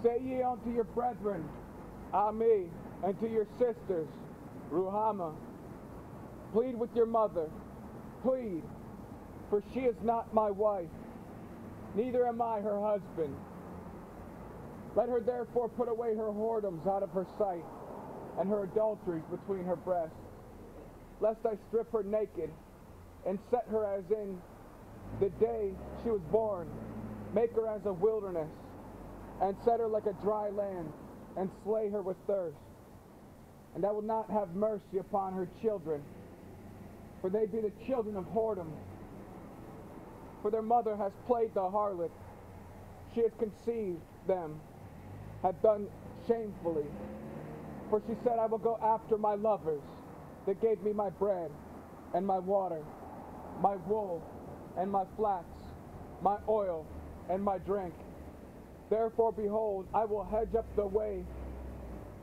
Say ye unto your brethren, Ami, and to your sisters, Ruhama. Plead with your mother, plead, for she is not my wife, neither am I her husband. Let her therefore put away her whoredoms out of her sight, and her adulteries between her breasts, lest I strip her naked, and set her as in the day she was born, make her as a wilderness, and set her like a dry land, and slay her with thirst. And I will not have mercy upon her children, for they be the children of whoredom. For their mother has played the harlot, she has conceived them, had done shamefully. For she said, I will go after my lovers, that gave me my bread, and my water, my wool, and my flax, my oil, and my drink. Therefore, behold, I will hedge up the way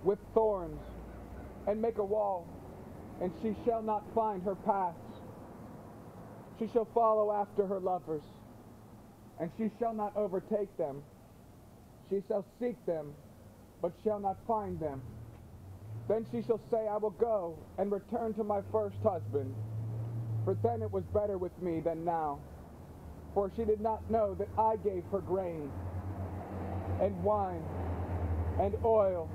with thorns, and make a wall, and she shall not find her paths. She shall follow after her lovers, and she shall not overtake them. She shall seek them, but shall not find them. Then she shall say, I will go and return to my first husband, for then it was better with me than now. For she did not know that I gave her grain, and wine, and oil,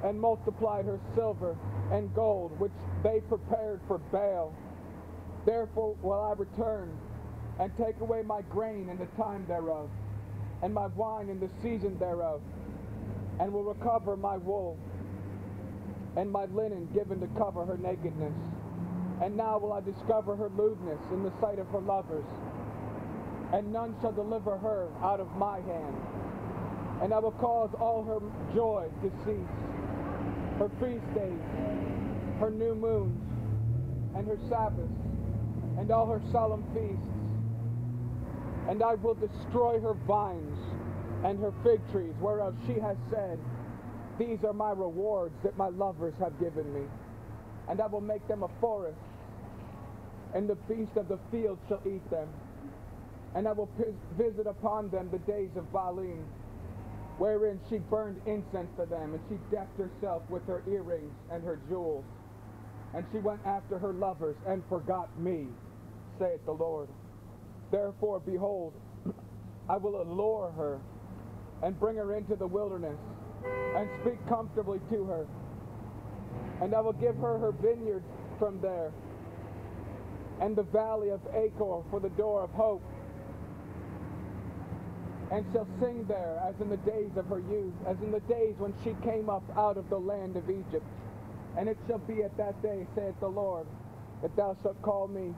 and multiplied her silver and gold, which they prepared for Baal. Therefore will I return, and take away my grain in the time thereof, and my wine in the season thereof, and will recover my wool, and my linen given to cover her nakedness. And now will I discover her lewdness in the sight of her lovers, and none shall deliver her out of my hand. And I will cause all her joy to cease, her feast days, her new moons, and her Sabbaths, and all her solemn feasts. And I will destroy her vines and her fig trees, whereof she has said, these are my rewards that my lovers have given me. And I will make them a forest, and the beast of the field shall eat them. And I will visit upon them the days of Baalim, wherein she burned incense to them, and she decked herself with her earrings and her jewels. And she went after her lovers and forgot me, saith the Lord. Therefore, behold, I will allure her, and bring her into the wilderness, and speak comfortably to her. And I will give her her vineyard from there, and the valley of Achor for the door of hope, and shall sing there as in the days of her youth, as in the days when she came up out of the land of Egypt. And it shall be at that day, saith the Lord, that thou shalt call me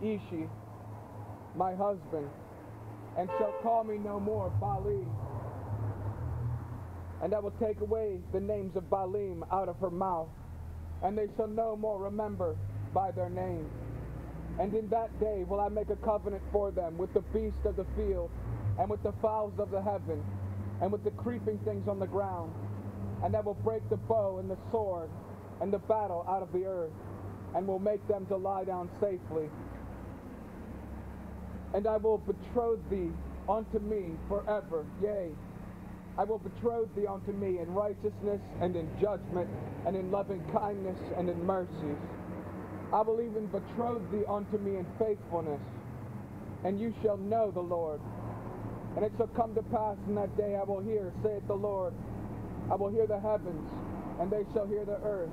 Ishi, my husband, and shalt call me no more Baali. And I will take away the names of Baalim out of her mouth, and they shall no more remember by their name. And in that day will I make a covenant for them with the beast of the field, and with the fowls of the heaven, and with the creeping things on the ground. And I will break the bow and the sword and the battle out of the earth, and will make them to lie down safely. And I will betroth thee unto me forever, yea, I will betroth thee unto me in righteousness and in judgment and in loving kindness and in mercies. I will even betroth thee unto me in faithfulness, and you shall know the Lord. And it shall come to pass in that day I will hear, saith the Lord, I will hear the heavens, and they shall hear the earth.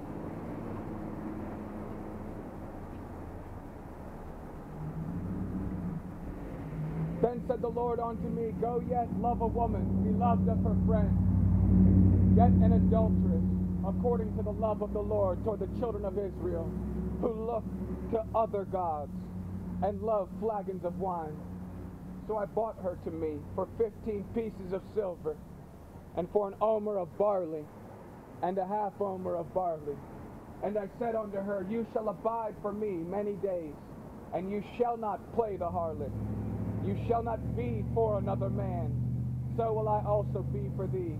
Then said the Lord unto me, go yet, love a woman, beloved of her friend, yet an adulteress, according to the love of the Lord toward the children of Israel, who look to other gods, and love flagons of wine. So I bought her to me for 15 pieces of silver, and for an omer of barley, and a half omer of barley. And I said unto her, you shall abide for me many days, and you shall not play the harlot. You shall not be for another man, so will I also be for thee.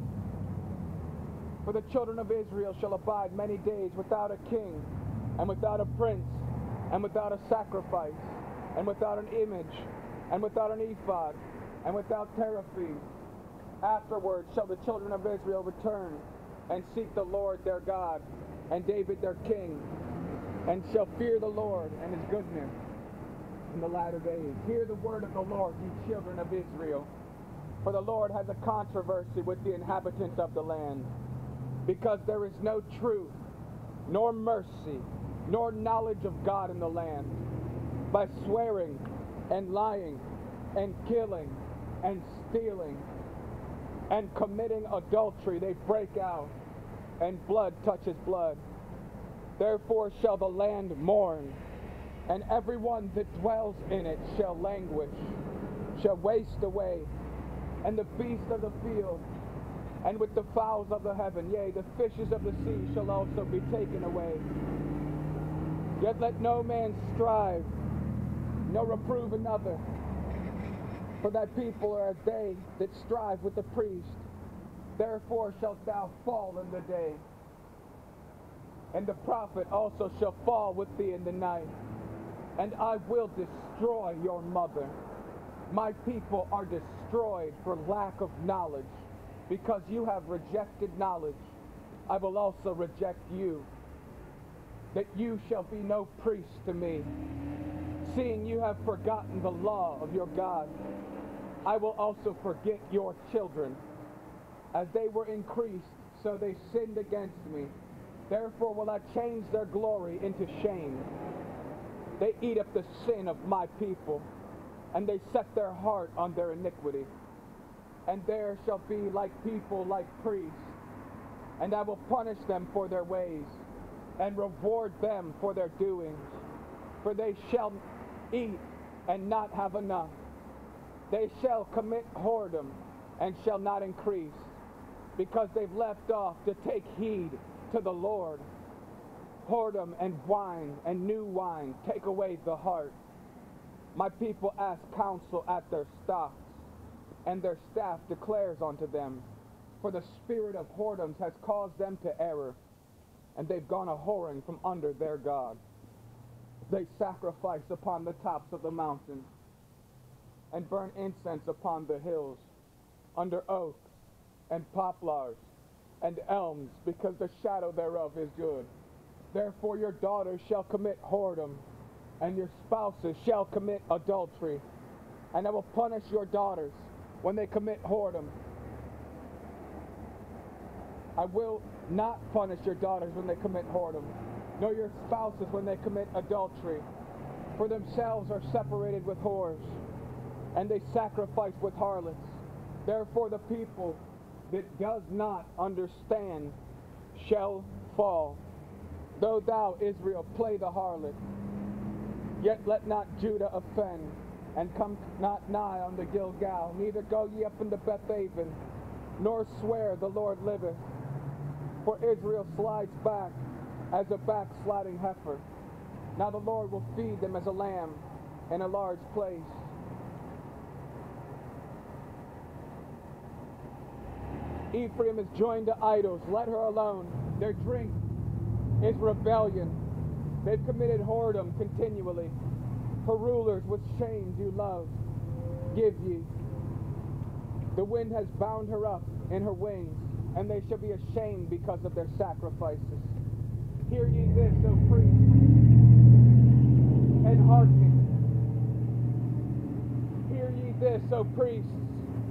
For the children of Israel shall abide many days without a king, and without a prince, and without a sacrifice, and without an image, and without an ephod, and without teraphim. Afterward shall the children of Israel return and seek the Lord their God and David their king, and shall fear the Lord and his goodness in the latter days. Hear the word of the Lord, ye children of Israel. For the Lord has a controversy with the inhabitants of the land, because there is no truth, nor mercy, nor knowledge of God in the land. By swearing and lying and killing and stealing and committing adultery they break out, and blood touches blood. Therefore shall the land mourn, and everyone that dwells in it shall languish, shall waste away, and the beasts of the field, and with the fowls of the heaven, yea, the fishes of the sea shall also be taken away. Yet let no man strive, nor reprove another, for that people are as they that strive with the priest. Therefore shalt thou fall in the day, and the prophet also shall fall with thee in the night. And I will destroy your mother. My people are destroyed for lack of knowledge. Because you have rejected knowledge, I will also reject you, that you shall be no priest to me. Seeing you have forgotten the law of your God, I will also forget your children. As they were increased, so they sinned against me. Therefore will I change their glory into shame. They eat up the sin of my people, and they set their heart on their iniquity. And there shall be like people, like priests, and I will punish them for their ways, and reward them for their doings. For they shall eat and not have enough. They shall commit whoredom and shall not increase, because they've left off to take heed to the Lord. Whoredom and wine and new wine take away the heart. My people ask counsel at their stocks, and their staff declares unto them. For the spirit of whoredoms has caused them to error, and they've gone a-whoring from under their God. They sacrifice upon the tops of the mountains, and burn incense upon the hills, under oaks and poplars and elms, because the shadow thereof is good. Therefore your daughters shall commit whoredom, and your spouses shall commit adultery. And I will punish your daughters when they commit whoredom. I will not punish your daughters when they commit whoredom, nor your spouses when they commit adultery. For themselves are separated with whores, and they sacrifice with harlots. Therefore the people that does not understand shall fall. Though thou, Israel, play the harlot, yet let not Judah offend, and come not nigh unto Gilgal, neither go ye up into Bethaven, nor swear the Lord liveth. For Israel slides back as a backsliding heifer. Now the Lord will feed them as a lamb in a large place. Ephraim is joined to idols, let her alone. Their drink is rebellion. They've committed whoredom continually. Her rulers with shame do love, give ye. The wind has bound her up in her wings, and they shall be ashamed because of their sacrifices. Hear ye this, O priests, and hearken. Hear ye this, O priests,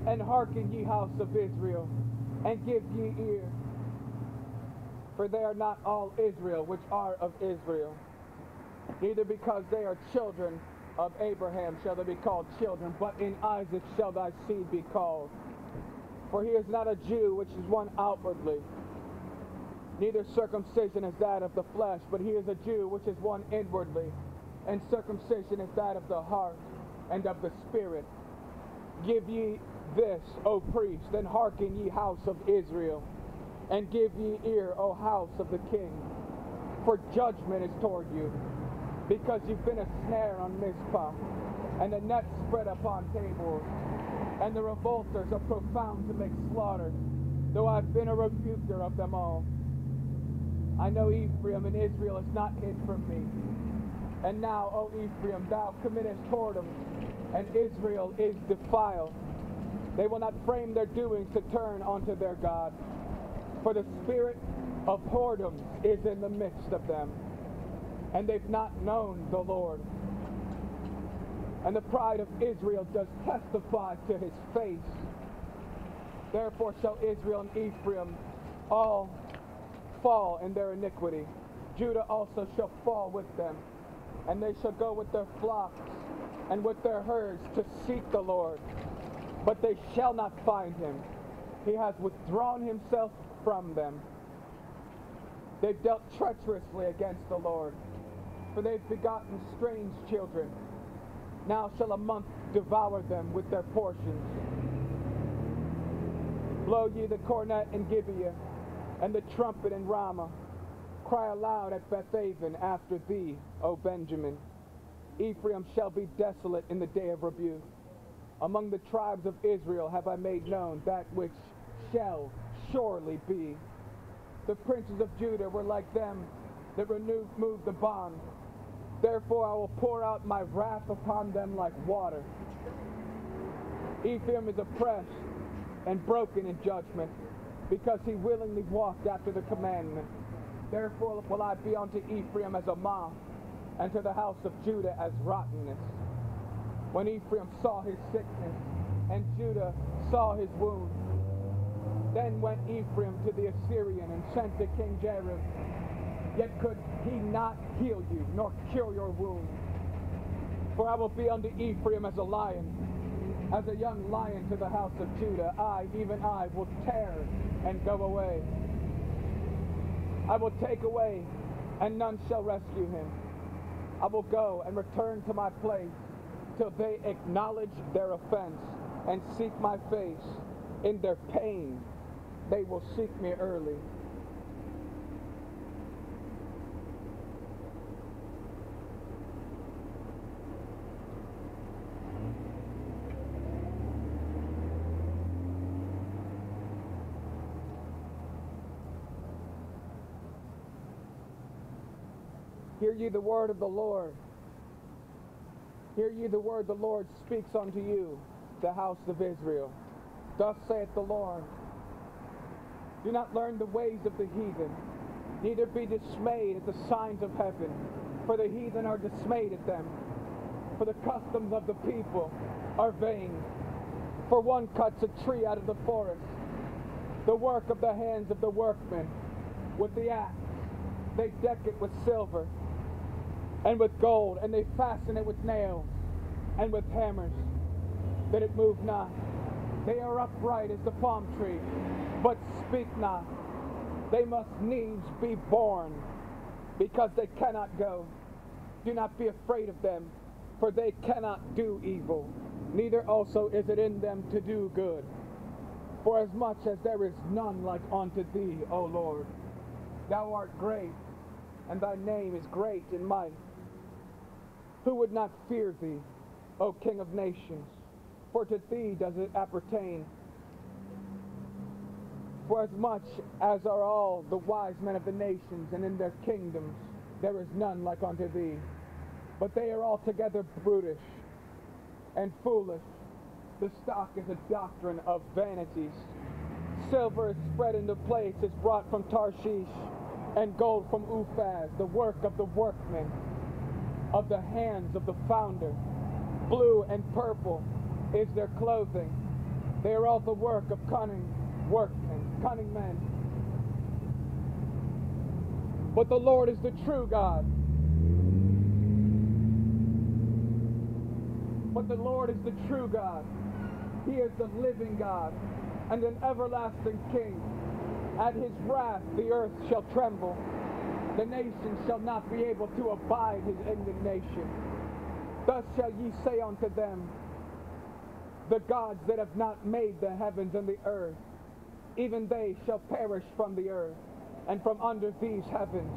and hearken, ye house of Israel, and give ye ear. For they are not all Israel which are of Israel, neither because they are children of Abraham shall they be called children, but in Isaac shall thy seed be called. For he is not a Jew which is one outwardly, neither circumcision is that of the flesh, but he is a Jew which is one inwardly, and circumcision is that of the heart and of the spirit. Give ye this, O priest, and hearken, ye house of Israel, and give ye ear, O house of the king. For judgment is toward you, because you've been a snare on Mizpah, and a net spread upon tables, and the revolters are profound to make slaughter, though I've been a rebuker of them all. I know Ephraim, and Israel is not hid from me. And now, O Ephraim, thou committest whoredom, and Israel is defiled. They will not frame their doings to turn unto their God. For the spirit of whoredom is in the midst of them, and they've not known the Lord. And the pride of Israel does testify to his face. Therefore shall Israel and Ephraim all fall in their iniquity. Judah also shall fall with them, and they shall go with their flocks and with their herds to seek the Lord. But they shall not find him. He has withdrawn himself from them. They've dealt treacherously against the Lord, for they've begotten strange children. Now shall a month devour them with their portions. Blow ye the cornet in Gibeah, and the trumpet in Ramah. Cry aloud at Bethaven after thee, O Benjamin. Ephraim shall be desolate in the day of rebuke. Among the tribes of Israel have I made known that which shall surely be. The princes of Judah were like them that removed the bond. Therefore I will pour out my wrath upon them like water. Ephraim is oppressed and broken in judgment, because he willingly walked after the commandment. Therefore will I be unto Ephraim as a moth, and to the house of Judah as rottenness. When Ephraim saw his sickness, and Judah saw his wound, then went Ephraim to the Assyrian, and sent to King Jareb. Yet could he not heal you, nor cure your wound. For I will be unto Ephraim as a lion, as a young lion to the house of Judah. I, even I, will tear and go away. I will take away, and none shall rescue him. I will go and return to my place, till they acknowledge their offense, and seek my face. In their pain they will seek me early. Hear ye the word of the Lord. Hear ye the word the Lord speaks unto you, the house of Israel. Thus saith the Lord, do not learn the ways of the heathen, neither be dismayed at the signs of heaven, for the heathen are dismayed at them. For the customs of the people are vain. For one cuts a tree out of the forest, the work of the hands of the workmen. With the axe they deck it with silver, and with gold, and they fasten it with nails, and with hammers, that it move not. They are upright as the palm tree, but speak not. They must needs be born, because they cannot go. Do not be afraid of them, for they cannot do evil, neither also is it in them to do good. For as much as there is none like unto thee, O Lord, thou art great, and thy name is great in might. Who would not fear thee, O King of nations? For to thee does it appertain. For as much as are all the wise men of the nations, and in their kingdoms there is none like unto thee. But they are altogether brutish and foolish. The stock is a doctrine of vanities. Silver is spread into place, is brought from Tarshish, and gold from Uphaz, the work of the workmen, of the hands of the founder. Blue and purple is their clothing. They are all the work of cunning workmen, cunning men. But the Lord is the true God. But the Lord is the true God. He is the living God, and an everlasting King. At his wrath the earth shall tremble. The nations shall not be able to abide his indignation. Thus shall ye say unto them, the gods that have not made the heavens and the earth, even they shall perish from the earth, and from under these heavens.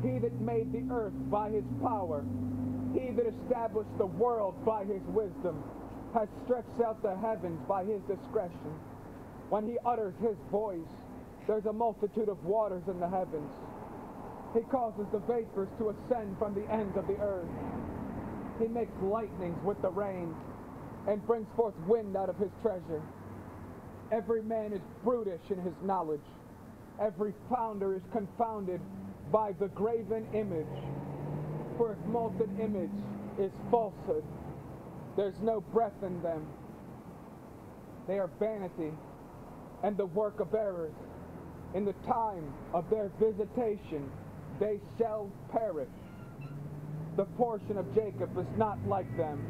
He that made the earth by his power, he that established the world by his wisdom, has stretched out the heavens by his discretion. When he utters his voice, there's a multitude of waters in the heavens. He causes the vapors to ascend from the ends of the earth. He makes lightnings with the rain. and brings forth wind out of his treasure. Every man is brutish in his knowledge. Every founder is confounded by the graven image. For his molten image is falsehood. There's no breath in them. They are vanity and the work of errors. In the time of their visitation, they shall perish. The portion of Jacob is not like them.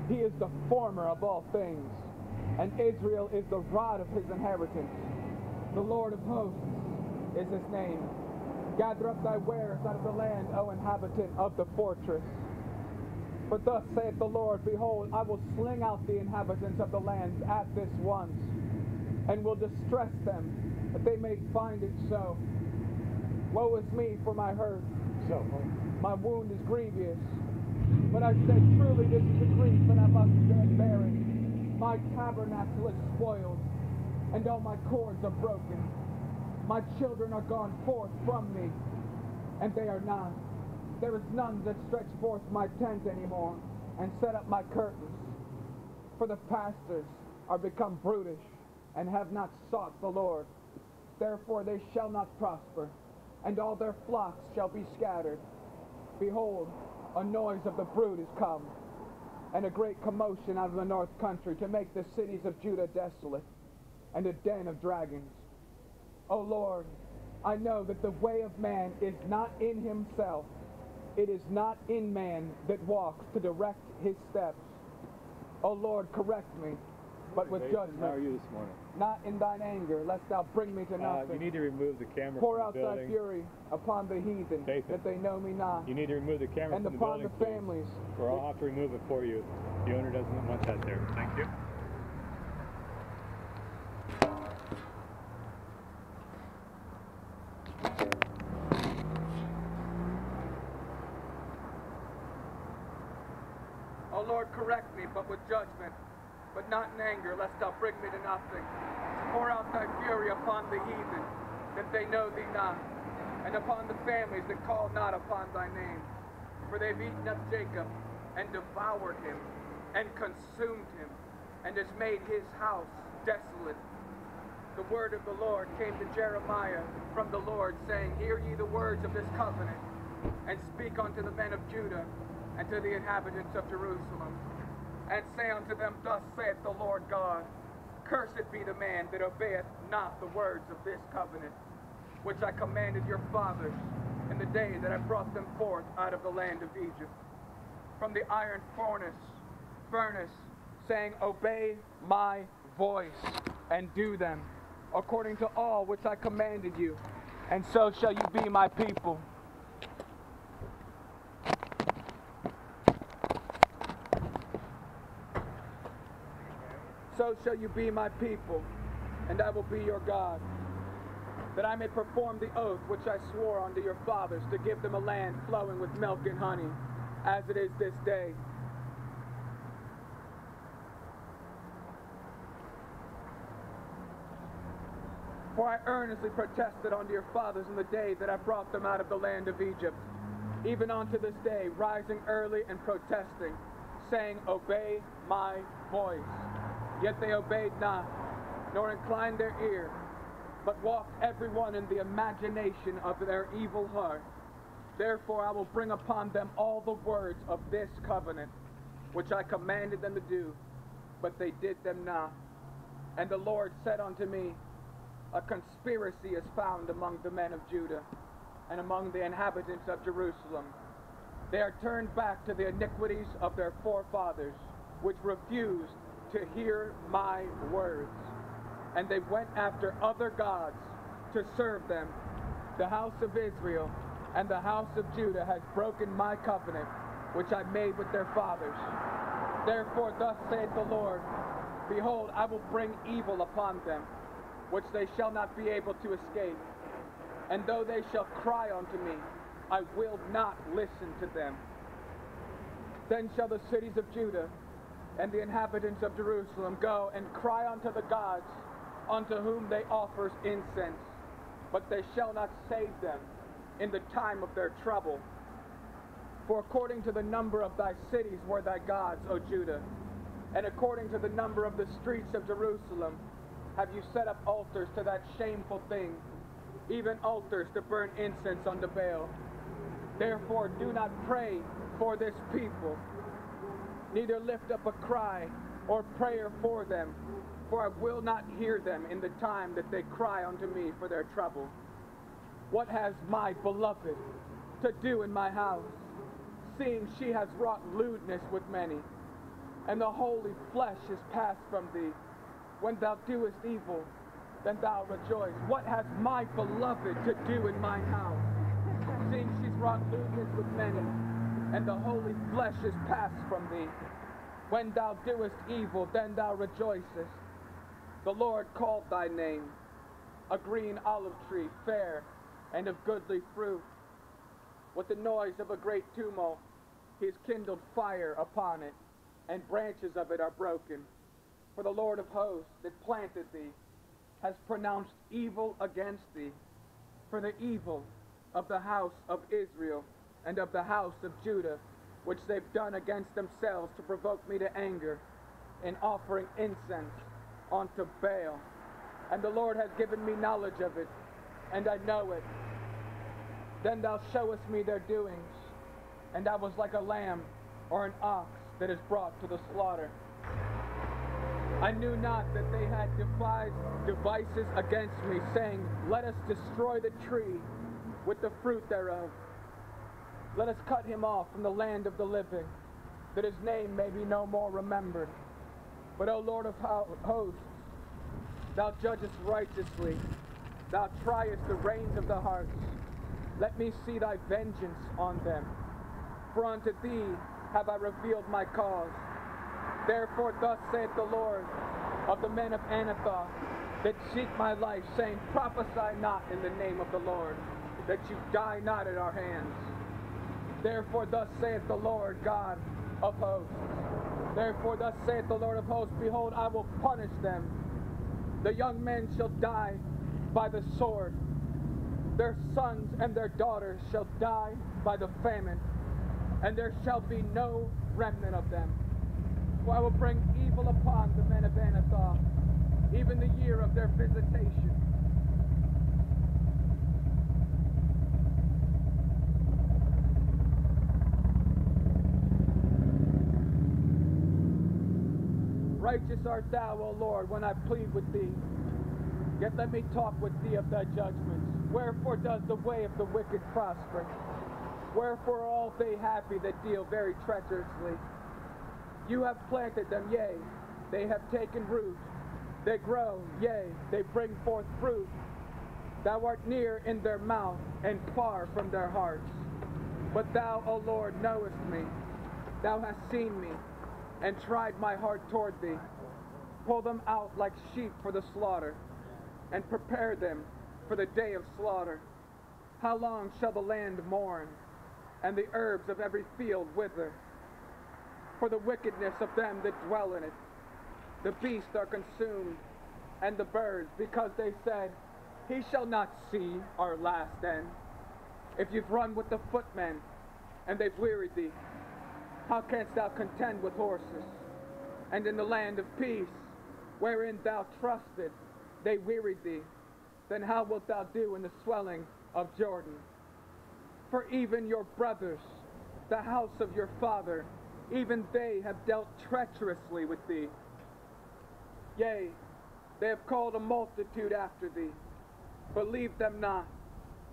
He is the former of all things, and Israel is the rod of his inheritance. The Lord of hosts is his name. Gather up thy wares out of the land, O inhabitant of the fortress. For thus saith the Lord, behold, I will sling out the inhabitants of the land at this once, and will distress them, that they may find it so. Woe is me for my hurt. My wound is grievous. But I said, truly this is a grief, and I must bear it. My tabernacle is spoiled, and all my cords are broken. My children are gone forth from me, and they are not. There is none that stretch forth my tent anymore, and set up my curtains. For the pastors are become brutish, and have not sought the Lord. Therefore they shall not prosper, and all their flocks shall be scattered. Behold, a noise of the brood is come, and a great commotion out of the north country, to make the cities of Judah desolate, and a den of dragons. O Lord, I know that the way of man is not in himself. It is not in man that walks to direct his steps. O Lord, correct me, but with judgment. How are you this morning? Not in thine anger, lest thou bring me to nothing. You need to remove the camera Pour from out the building. thy fury upon the heathen, Nathan, that they know me not. You need to remove the camera And from the upon building, the families. please, or I'll have to remove it for you. The owner doesn't want that there. Thank you. O Lord, correct me, but with judgment, but not in anger, lest thou bring me to nothing. Pour out thy fury upon the heathen, that they know thee not, and upon the families that call not upon thy name. For they've eaten up Jacob, and devoured him, and consumed him, and has made his house desolate. The word of the Lord came to Jeremiah from the Lord, saying, Hear ye the words of this covenant, and speak unto the men of Judah, and to the inhabitants of Jerusalem, and say unto them, Thus saith the Lord God, Cursed be the man that obeyeth not the words of this covenant, which I commanded your fathers in the day that I brought them forth out of the land of Egypt, from the iron furnace, saying, Obey my voice, and do them, according to all which I commanded you, and so shall you be my people. So shall you be my people, and I will be your God, that I may perform the oath which I swore unto your fathers, to give them a land flowing with milk and honey, as it is this day. For I earnestly protested unto your fathers in the day that I brought them out of the land of Egypt, even unto this day, rising early and protesting, saying, Obey my voice. Yet they obeyed not, nor inclined their ear, but walked every one in the imagination of their evil heart. Therefore I will bring upon them all the words of this covenant, which I commanded them to do, but they did them not. And the Lord said unto me, A conspiracy is found among the men of Judah, and among the inhabitants of Jerusalem. They are turned back to the iniquities of their forefathers, which refused to hear my words. And they went after other gods to serve them. The house of Israel and the house of Judah has broken my covenant, which I made with their fathers. Therefore thus saith the Lord, Behold, I will bring evil upon them, which they shall not be able to escape. And though they shall cry unto me, I will not listen to them. Then shall the cities of Judah and the inhabitants of Jerusalem go and cry unto the gods unto whom they offer incense, but they shall not save them in the time of their trouble. For according to the number of thy cities were thy gods, O Judah, And according to the number of the streets of Jerusalem, have you set up altars to that shameful thing, even altars to burn incense unto Baal. Therefore do not pray for this people, neither lift up a cry or prayer for them, for I will not hear them in the time that they cry unto me for their trouble. What has my beloved to do in my house, seeing she has wrought lewdness with many, and the holy flesh is passed from thee? When thou doest evil, then thou rejoice. What has my beloved to do in mine house, seeing she's wrought lewdness with many, and the holy flesh is passed from thee? When thou doest evil, then thou rejoicest. The Lord called thy name, a green olive tree, fair and of goodly fruit. With the noise of a great tumult, he has kindled fire upon it, and branches of it are broken. For the Lord of hosts that planted thee has pronounced evil against thee, for the evil of the house of Israel and of the house of Judah, which they've done against themselves to provoke me to anger, in offering incense unto Baal. And the Lord has given me knowledge of it, and I know it. Then thou showest me their doings, and I was like a lamb or an ox that is brought to the slaughter. I knew not that they had devised devices against me, saying, let us destroy the tree with the fruit thereof. Let us cut him off from the land of the living, that his name may be no more remembered. But, O Lord of hosts, thou judgest righteously, thou triest the reins of the hearts. Let me see thy vengeance on them, for unto thee have I revealed my cause. Therefore thus saith the Lord of the men of Anathoth that seek my life, saying, prophesy not in the name of the Lord, that you die not at our hands. Therefore thus saith the Lord God of hosts. Therefore thus saith the Lord of hosts, behold, I will punish them. The young men shall die by the sword. Their sons and their daughters shall die by the famine, and there shall be no remnant of them. For I will bring evil upon the men of Anathoth, even the year of their visitation. Righteous art thou, O Lord, when I plead with thee. Yet let me talk with thee of thy judgments. Wherefore does the way of the wicked prosper? Wherefore are all they happy that deal very treacherously? You have planted them, yea, they have taken root. They grow, yea, they bring forth fruit. Thou art near in their mouth, and far from their hearts. But thou, O Lord, knowest me. Thou hast seen me, and tried my heart toward thee. Pull them out like sheep for the slaughter, and prepare them for the day of slaughter. How long shall the land mourn, and the herbs of every field wither? For the wickedness of them that dwell in it. The beasts are consumed, and the birds, because they said, he shall not see our last end. If you've run with the footmen, and they've wearied thee, how canst thou contend with horses? And in the land of peace, wherein thou trusted, they wearied thee. Then how wilt thou do in the swelling of Jordan? For even your brothers, the house of your father, even they have dealt treacherously with thee. Yea, they have called a multitude after thee. Believe them not,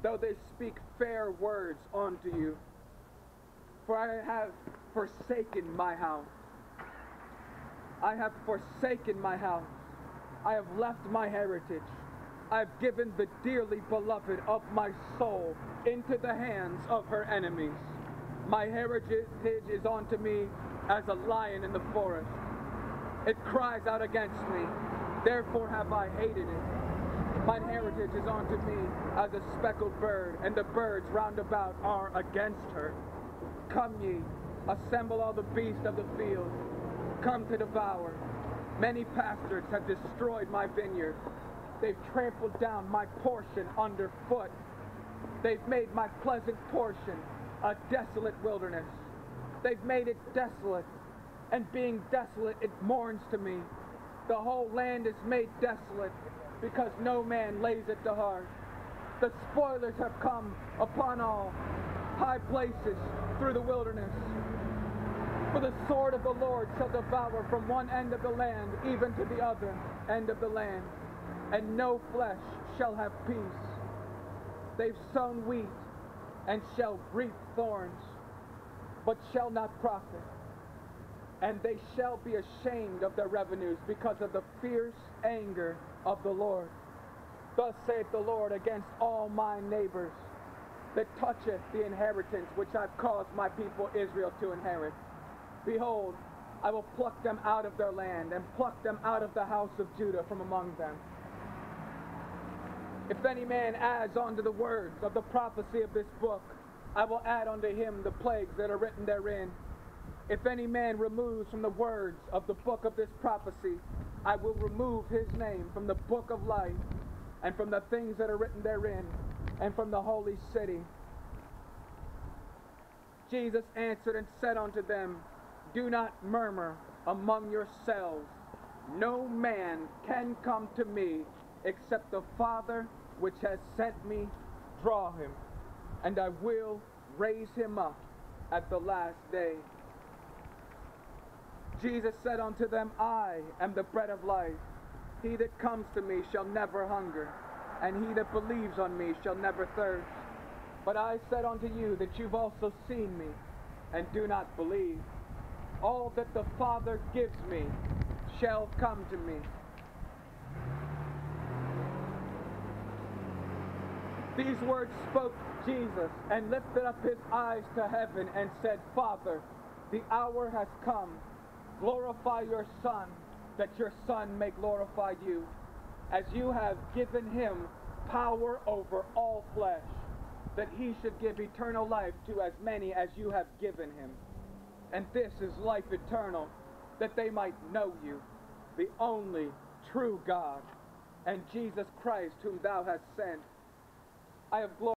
though they speak fair words unto you. For I have forsaken my house. I have forsaken my house. I have left my heritage. I have given the dearly beloved of my soul into the hands of her enemies. My heritage is unto me as a lion in the forest. It cries out against me, therefore have I hated it. Mine heritage is unto me as a speckled bird, and the birds round about are against her. Come ye, assemble all the beasts of the field, come to devour. Many bastards have destroyed my vineyard. They've trampled down my portion underfoot. They've made my pleasant portion a desolate wilderness. They've made it desolate, and being desolate it mourns to me. The whole land is made desolate, because no man lays it to heart. The spoilers have come upon all high places through the wilderness. For the sword of the Lord shall devour from one end of the land even to the other end of the land, and no flesh shall have peace. They've sown wheat and shall reap thorns, but shall not profit. And they shall be ashamed of their revenues because of the fierce anger of the Lord. Thus saith the Lord against all my neighbors that toucheth the inheritance which I've caused my people Israel to inherit. Behold, I will pluck them out of their land, and pluck them out of the house of Judah from among them. If any man adds unto the words of the prophecy of this book, I will add unto him the plagues that are written therein. If any man removes from the words of the book of this prophecy, I will remove his name from the book of life, and from the things that are written therein, and from the holy city. Jesus answered and said unto them, Do not murmur among yourselves. No man can come to me except the Father which has sent me draw him, and I will raise him up at the last day. Jesus said unto them, I am the bread of life. He that comes to me shall never hunger, and he that believes on me shall never thirst. But I said unto you that you've also seen me, and do not believe. All that the Father gives me shall come to me. These words spoke Jesus, and lifted up his eyes to heaven, and said, Father, the hour has come. Glorify your Son, that your Son may glorify you, as you have given him power over all flesh, that he should give eternal life to as many as you have given him. And this is life eternal, that they might know you, the only true God, and Jesus Christ whom thou hast sent. I have glorified